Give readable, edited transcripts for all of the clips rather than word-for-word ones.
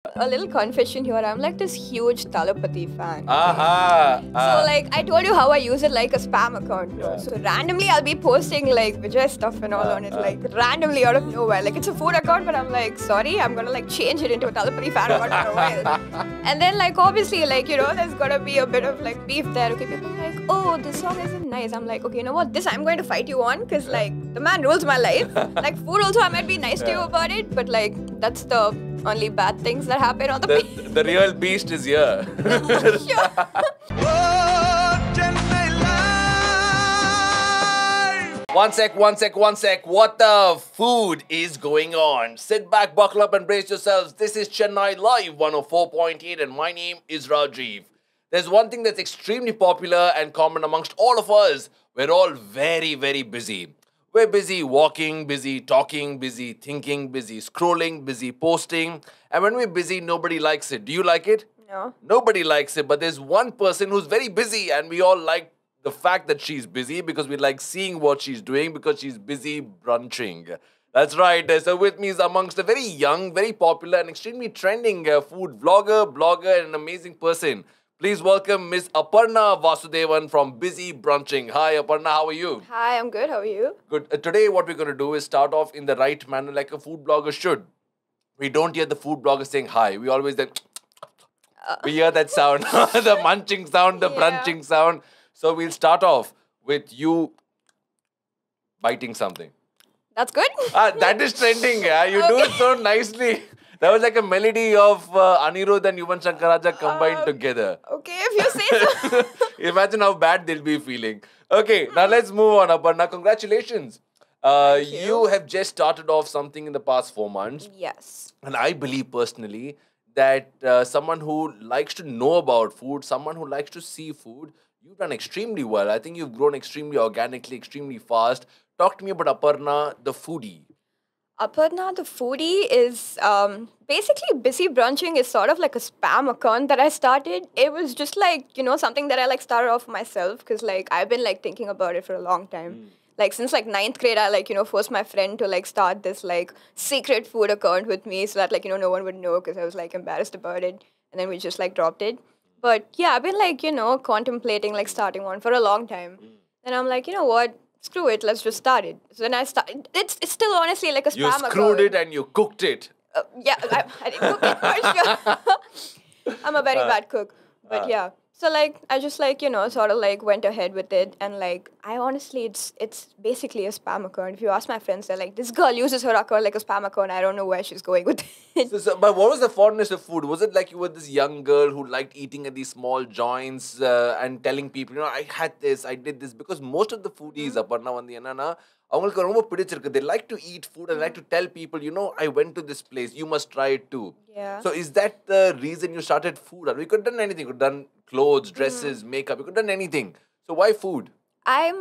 A little confession here. I'm like this huge Talapati fan. Aha! So like I told you how I use it like a spam account. No? Yeah. So randomly I'll be posting like Vijay stuff and all on it, like randomly out of nowhere. Like it's a food account, but I'm like, sorry, I'm gonna like change it into a Talapati fan account for a while. And then like obviously like there's gotta be a bit of like beef there. Okay, people are like, oh, this song isn't nice. I'm like, okay, you know what? This I'm going to fight you on because like the man rules my life. Like food also I might be nice to you about it, but like that's the only bad things that happen on the page. The real beast is here. Sure. One sec. What the food is going on? Sit back, buckle up and brace yourselves. This is Chennai Live 104.8 and my name is Rajiv. There's one thing that's extremely popular and common amongst all of us. We're all very, very busy. We're busy walking, busy talking, busy thinking, busy scrolling, busy posting. And when we're busy, nobody likes it. Do you like it? No. Nobody likes it, but there's one person who's very busy and we all like the fact that she's busy because we like seeing what she's doing because she's busy brunching. That's right. So with me is amongst a very young, very popular and extremely trending food vlogger, blogger and an amazing person. Please welcome Miss Aparna Vasudevan from Busy Brunching. Hi Aparna, how are you? Hi, I'm good. How are you? Good. Today what we're going to do is start off in the right manner like a food blogger should. We don't hear the food blogger saying hi. We always like, we hear that sound, the munching sound, the brunching sound. So we'll start off with you biting something. That's good. That is trending. Yeah, you do it so nicely. That was like a melody of Anirudh and Yuvan Shankar Raja combined together. Okay, if you say so. Imagine how bad they'll be feeling. Okay, now let's move on, Aparna. Congratulations. Thank you. You have just started off something in the past 4 months. Yes. And I believe personally that someone who likes to know about food, someone who likes to see food, you've done extremely well. I think you've grown extremely organically, extremely fast. Talk to me about Aparna, the foodie. Aparna, the foodie is basically Busy Brunching is sort of like a spam account that I started. It was just like, something that I like started off myself because like I've been like thinking about it for a long time. Like since like 9th grade, I like, forced my friend to like start this like secret food account with me so that like, no one would know because I was like embarrassed about it. And then we just like dropped it. But yeah, I've been like, contemplating like starting one for a long time. And I'm like, you know what? Screw it, let's just start it. So then I started. It's still honestly like a spam account. You screwed it and you cooked it. Yeah, I didn't cook it for sure. I'm a very bad cook. But yeah. So like I just like, sort of like went ahead with it and like I honestly it's basically a spam account. If you ask my friends, they're like, this girl uses her account like a spam account. I don't know where she's going with it. But what was the fondness of food? Was it like you were this young girl who liked eating at these small joints and telling people, I had this, I did this? Because most of the foodies, Aparna Vandi Enna, அவங்களுக்கு ரொம்ப பிடிச்சிருக்கு. They like to eat food and like to tell people, I went to this place, you must try it too. Yeah. So is that the reason you started food? Or you could have done anything. You could have done clothes, dresses, makeup. You could have done anything. So why food? I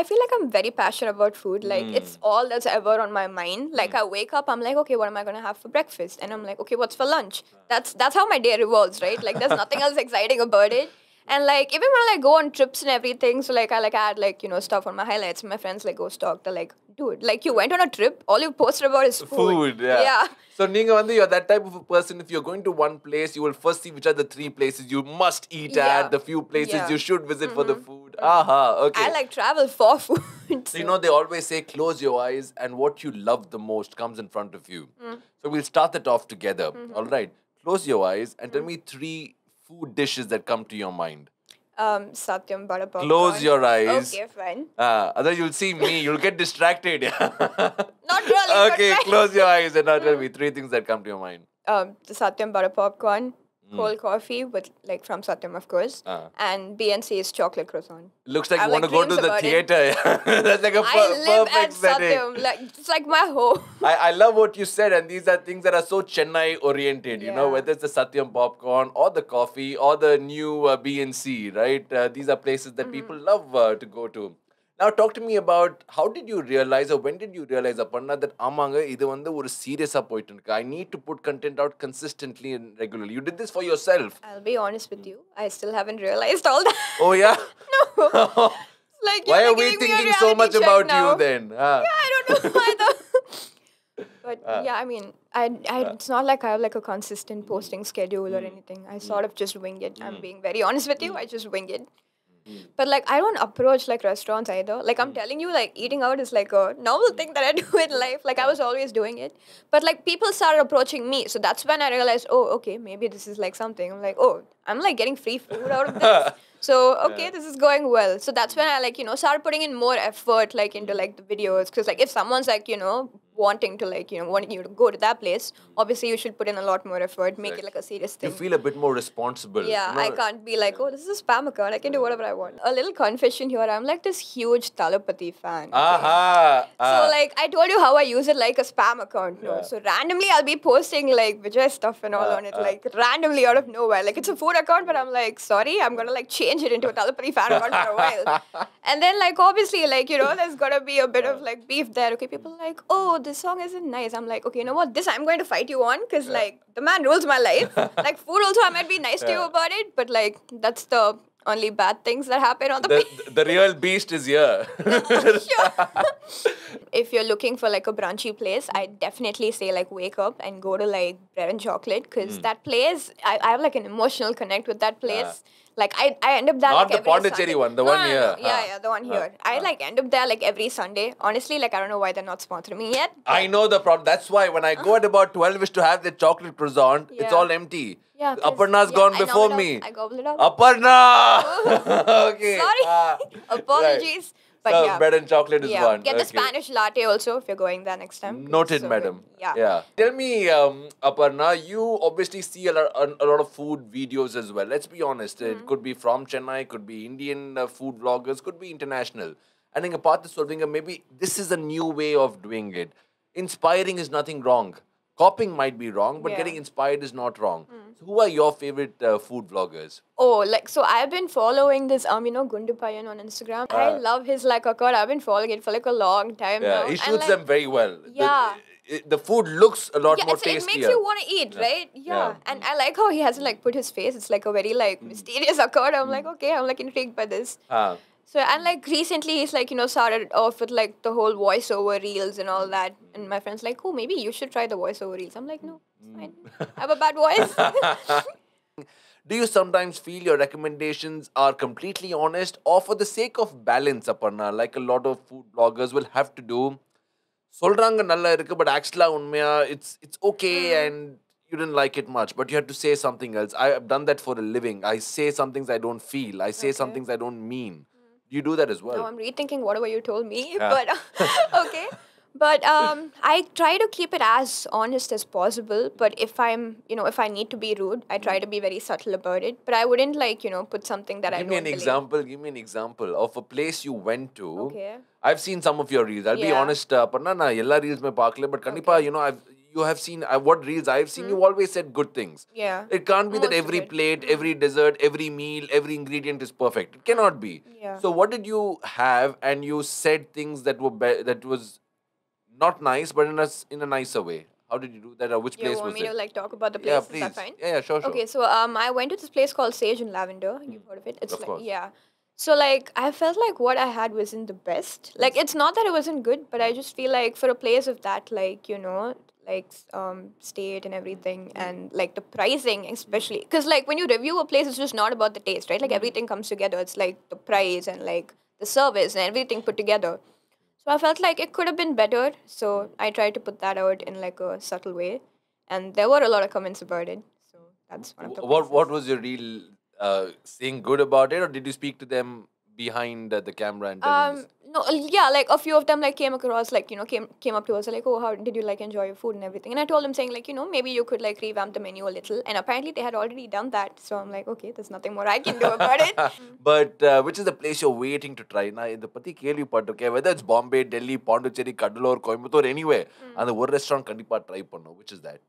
feel like I'm very passionate about food. Like, it's all that's ever on my mind. Like, I wake up, I'm like, okay, what am I going to have for breakfast? And I'm like, okay, what's for lunch? That's how my day revolves, right? Like, there's nothing else exciting about it. And, like, even when I go on trips and everything, so, like, I add, like, stuff on my highlights. And my friends, like, go stalk. They're like, dude, like, you went on a trip, all you posted about is food. Yeah. So, you're that type of a person, if you're going to one place, you will first see which are the 3 places you must eat at, the few places you should visit for the food. Okay. I, like, travel for food. So. They always say, close your eyes and what you love the most comes in front of you. So, we'll start that off together. All right. Close your eyes and tell me 3 food dishes that come to your mind. Satyam butter popcorn. Close your eyes. Okay, fine. Otherwise you'll see me. You'll get distracted. Not really. Okay, close your eyes and now tell me 3 things that come to your mind. The Satyam butter popcorn, cold coffee with like from Satyam, of course, and BNC's chocolate croissant. Looks like you want to go to the theater. That's like a perfect setting. Satyam. Like, it's like my home. I love what you said, and these are things that are so Chennai oriented. Whether it's the Satyam popcorn or the coffee or the new BNC, right? These are places that people love to go to. Now talk to me about how did you realize or when did you realize, Aparna, that idu vandu oru serious poitu irukku. I need to put content out consistently and regularly. You did this for yourself. I'll be honest with you. I still haven't realized all that. Oh yeah? No. Like, why are we thinking so much about you then? Yeah, I don't know either. But yeah, I mean, it's not like I have like a consistent posting schedule or anything. I sort of just wing it. I'm being very honest with you. I just wing it. But like I don't approach like restaurants either. Like I'm telling you, like eating out is like a normal thing that I do in life. Like I was always doing it. But like people started approaching me. So that's when I realized, oh, okay, maybe this is like something. I'm like, oh, I'm like getting free food out of this. So okay, this is going well. So that's when I like, started putting in more effort like into like the videos. Because like if someone's like, wanting to like, wanting you to go to that place, obviously you should put in a lot more effort, make it like a serious thing. You feel a bit more responsible. Yeah, I can't be like, oh, this is a spam account. I can do whatever I want. A little confession here. I'm like this huge Talapati fan. Okay? So like I told you how I use it like a spam account. No, so randomly I'll be posting like Vijay stuff and all on it, like randomly out of nowhere. Like it's a food account, but I'm like, sorry, I'm gonna like change it into a Talapati fan account for a while. And then like obviously like there's gotta be a bit of like beef there. Okay, people are like, oh, this song isn't nice. I'm like, okay, you know what? This I'm going to fight you on because like the man rules my life. Like food also I might be nice to you about it, but like that's the only bad things that happen on the page. The real beast is here. Sure. If you're looking for like a brunchy place, I definitely say like wake up and go to like Bread and Chocolate because that place, I have like an emotional connect with that place. Like I end up there Not like the every Pondicherry Sunday. one, the one here. Yeah, the one here. I like end up there like every Sunday. Honestly, like I don't know why they're not sponsoring me yet. I know the problem. That's why when I go at about 12ish to have the chocolate croissant, it's all empty. Yeah, Aparna's gone before me. I gobbled it up. Aparna! Okay. Sorry. Apologies. But so yeah. Bread and Chocolate is one. Get the Spanish latte also if you're going there next time. Noted, So madam. good. Yeah. Tell me, Aparna, you obviously see a lot of food videos as well. Let's be honest. It could be from Chennai, could be Indian food vloggers, could be international. I think apart from solving, maybe this is a new way of doing it. Inspiring is nothing wrong. Copying might be wrong, but getting inspired is not wrong. So who are your favorite food vloggers? Oh, like, so I've been following this, Gundu Payan on Instagram. I love his, like, account. I've been following it for, like, a long time now. He And, shoots like, them very well. Yeah. The food looks a lot more it tastier. makes you want to eat, right? Yeah. And I like how he hasn't, like, put his face. It's, like, a very, like, mysterious account. I'm like, okay, I'm, like, intrigued by this. So, and like recently he's like, started off with like the whole voiceover reels and all that. And my friend's like, oh, maybe you should try the voiceover reels. I'm like, no, it's fine. I have a bad voice. Do you sometimes feel your recommendations are completely honest or for the sake of balance, Aparna, like a lot of food bloggers will have to do? Solranga nalla irukku, but actually unmaya, it's okay and you didn't like it much, but you had to say something else. I have done that for a living. I say some things I don't feel. I say some things I don't mean. You do that as well. Now I'm rethinking whatever you told me, but okay. But I try to keep it as honest as possible. But if I'm, if I need to be rude, I try to be very subtle about it. But I wouldn't like, put something that I don't believe. Give me an example of a place you went to. Okay. I've seen some of your reels. I'll be honest, Aparna, na ella reels mein paakle, but kandipa, you have seen what reels I've seen. You always said good things. Yeah. It can't be that every plate, every dessert, every meal, every ingredient is perfect. It cannot be. Yeah. So what did you have? And you said things that were that was not nice, but in a nicer way. How did you do that? Or which place was it? You want me to like talk about the place? Yeah, please. Is that fine? Yeah, sure. Okay, so I went to this place called Sage and Lavender. You've heard of it? It's Of like course. So like I felt like what I had wasn't the best. Like it's not that it wasn't good, but I just feel like for a place of that, like state and everything, and like the pricing especially, because like when you review a place, it's just not about the taste, right? Like everything comes together. It's like the price and like the service and everything put together. So I felt like it could have been better. So I tried to put that out in like a subtle way, and there were a lot of comments about it. So that's one of the What was your real saying good about it, or did you speak to them behind the camera and tell them this? No, yeah, like a few of them like came across, like, came up to us like, oh, how did you like enjoy your food and everything? And I told them saying like, maybe you could like revamp the menu a little. And apparently they had already done that. So I'm like, okay, there's nothing more I can do about it. But which is the place you're waiting to try? Now, the pati kelvi pattu, okay, whether it's Bombay, Delhi, Pondicherry, Cuddalore, Coimbatore, anywhere, and the one restaurant kandipa try pannu. Which is that?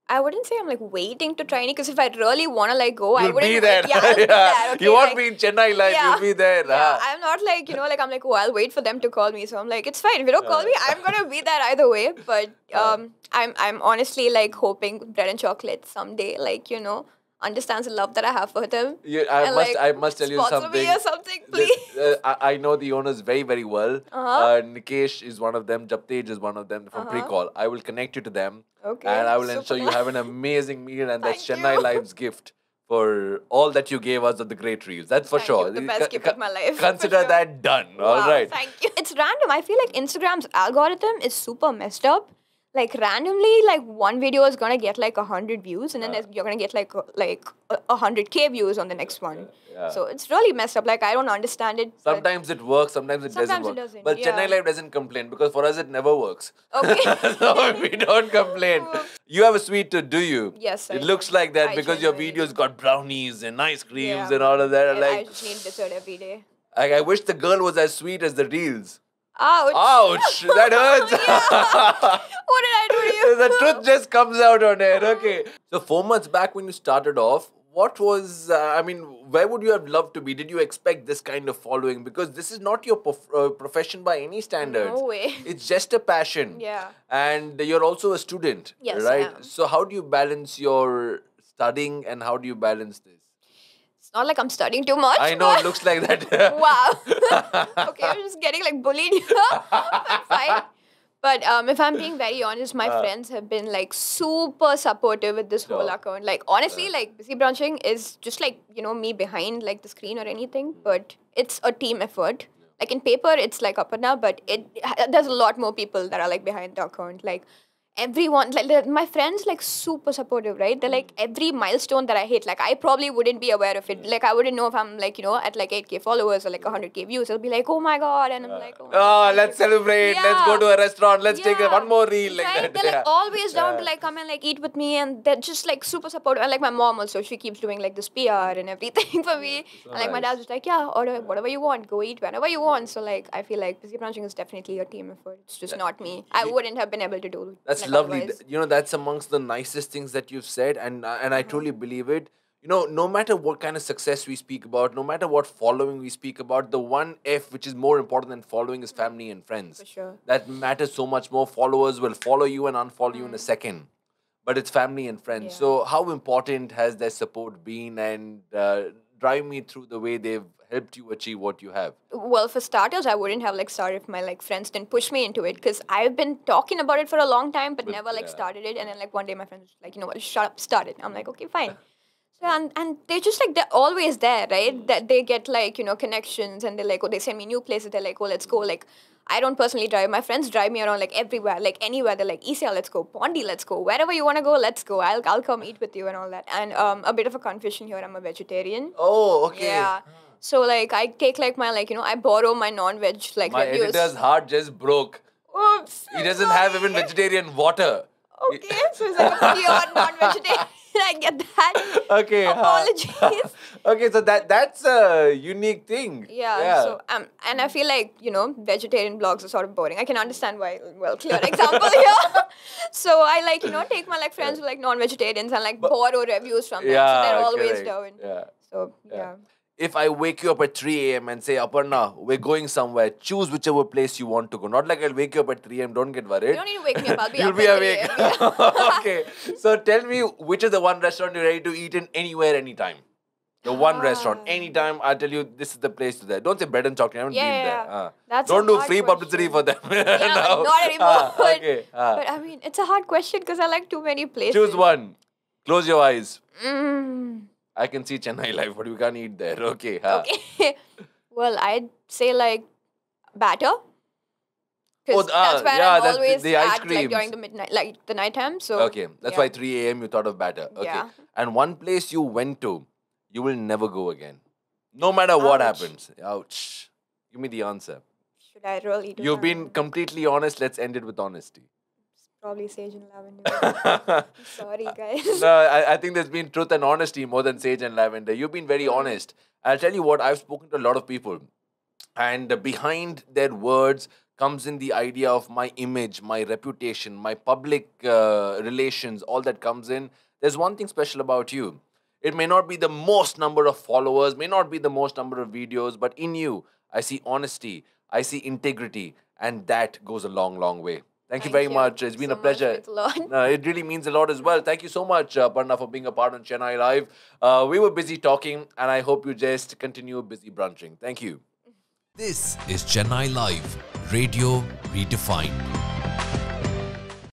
I wouldn't say I'm like waiting to try any, because if I really want to like go, I You'll wouldn't. be there. Yeah, I'll be there. Okay, you won't like, be in Chennai live. You'll be there. Yeah, I'm not like, like I'm like, oh, I'll wait for them to call me. So I'm like, it's fine. If you don't call me, I'm gonna be there either way. But I'm honestly like hoping Bread and Chocolate someday, like, understands the love that I have for him. I must tell you sponsor something. me or something, please. I know the owners very, very well. Nikesh is one of them. Japtej is one of them from Precall. I will connect you to them. Okay, And I will super ensure you have an amazing meal, and that's Thank Chennai you. Live's gift for all that you gave us of the great reels. That's for Thank sure. you. The best gift of my life. Consider for sure. that done. All Wow, right. Thank you. It's random. I feel like Instagram's algorithm is super messed up. Like randomly, like one video is gonna get like 100 views, and then you're gonna get like 100K views on the next one. Yeah. So it's really messed up. Like I don't understand it. but- Sometimes it works, sometimes it doesn't Sometimes it work. doesn't, But yeah. Chennai Live doesn't complain because for us it never works. Okay. So we don't complain. You have a sweet tooth, do you? Yes, It I looks do. like that I because your genuinely videos got brownies and ice creams Yeah, and all of that. I Like, just need dessert every day. I wish the girl was as sweet as the reels. Ouch. Ouch! That hurts. What did I do to you? The truth just comes out on air. Okay. So 4 months back when you started off, what was, where would you have loved to be? Did you expect this kind of following? Because this is not your profession by any standards. No way. It's just a passion. Yeah. And you're also a student, Yes, I right? am. So how do you balance your studying and how do you balance this? It's not like I'm studying too much. I know but- it looks like that. Wow. Okay, I'm just getting like bullied here. I'm fine. But if I'm being very honest, my friends have been like super supportive with this whole Sure. account. Like honestly, like busy branching is just like, me behind like the screen or anything, but it's a team effort. Like in paper, it's like up and down, but there's a lot more people that are like behind the account. Like everyone, like my friends, like super supportive, right? They're like every milestone that I hit, like I probably wouldn't be aware of it. Like I wouldn't know if I'm like, at like 8K followers or like 100K views. I'll be like, oh my God. And I'm like, oh, my Oh, God, let's thank you. celebrate. Let's go to a restaurant. Let's take Yeah. one more reel like Right? that. They're like Yeah. always down to like come and like eat with me, and they're just like super supportive. And like my mom also, she keeps doing like this PR and everything for me. So And like my nice. dad's just like, yeah, order whatever you want, go eat whenever you want. So like I feel like busy branching is definitely a team effort. It's just not me. I wouldn't have been able to do. That's like, lovely. otherwise. That's amongst the nicest things that you've said, and I truly believe it. No matter what kind of success we speak about, no matter what following we speak about, the one F which is more important than following is family and friends. For sure. That matters so much more. Followers will follow you and unfollow you in a second, but it's family and friends. Yeah. So how important has their support been, and drive me through the way they've helped you achieve what you have? Well, for starters, I wouldn't have like started if my like friends didn't push me into it, because I've been talking about it for a long time, but never like yeah. started it. And then like one day my friends was like, you know what, shut up, start it. I'm like, okay, fine. So and they just like, they're always there, right? That they get like, connections, and they're like, oh, they send me new places. They're like, oh, let's go. Like, I don't personally drive. My friends drive me around like everywhere, like anywhere. They're like, ECL, let's go. Pondi, let's go. Wherever you want to go, let's go. I'll come eat with you and all that. And a bit of a confession here, I'm a vegetarian. Oh, okay. Yeah. So like I take like my I borrow my non-veg like My reviews. editor's heart just broke. Oops. He doesn't have even vegetarian water. Okay, so it's like a pure non-vegetarian. I get that. Okay. Apologies. Okay, so that's a unique thing. Yeah. So and I feel like vegetarian blogs are sort of boring. I can understand why. Well, clear example here. So I like take my like friends who like non-vegetarians and like borrow reviews from them. Yeah, So they're always correct. down. Yeah. So yeah. If I wake you up at 3 a.m. and say, Aparna, we're going somewhere, choose whichever place you want to go. Not like I'll wake you up at 3 a.m., don't get worried. You don't need to wake me up. I'll be You'll up be at awake. 3 a.m. Okay. So tell me, which is the one restaurant you're ready to eat in anywhere, anytime? The one restaurant, anytime, I'll tell you, this is the place to there. Don't say bread and chocolate. I haven't been there. Yeah. That's Don't a do hard free publicity question. for them. Yeah, No. not anymore. But, Okay. but I mean, it's a hard question because I like too many places. Choose one. Close your eyes. Mm, I can see Chennai Live, but we can't eat there. Okay. okay. Well, I'd say like batter. Oh, Because that's where yeah, I'm that's always the ice at, like creams. during the midnight, like the nighttime. So Okay, that's yeah. why 3 a.m. you thought of batter. Okay. Yeah. And one place you went to, you will never go again. No matter what Ouch. happens. Ouch. Give me the answer. Should I really do You've that? been completely honest. Let's end it with honesty. Probably sage and lavender. Sorry, guys. No, I think there's been truth and honesty more than sage and lavender. You've been very honest. I'll tell you what, I've spoken to a lot of people, and behind their words comes in the idea of my image, my reputation, my public relations, all that comes in. There's one thing special about you. It may not be the most number of followers, may not be the most number of videos, but in you, I see honesty, I see integrity, and that goes a long, long way. Thank you Thank very you much. It's been so a pleasure. much. It's a lot. No, it really means a lot as well. Thank you so much, Parna, for being a part on Chennai Live. We were busy talking, and I hope you just continue busy brunching. Thank you. This is Chennai Live, Radio Redefined.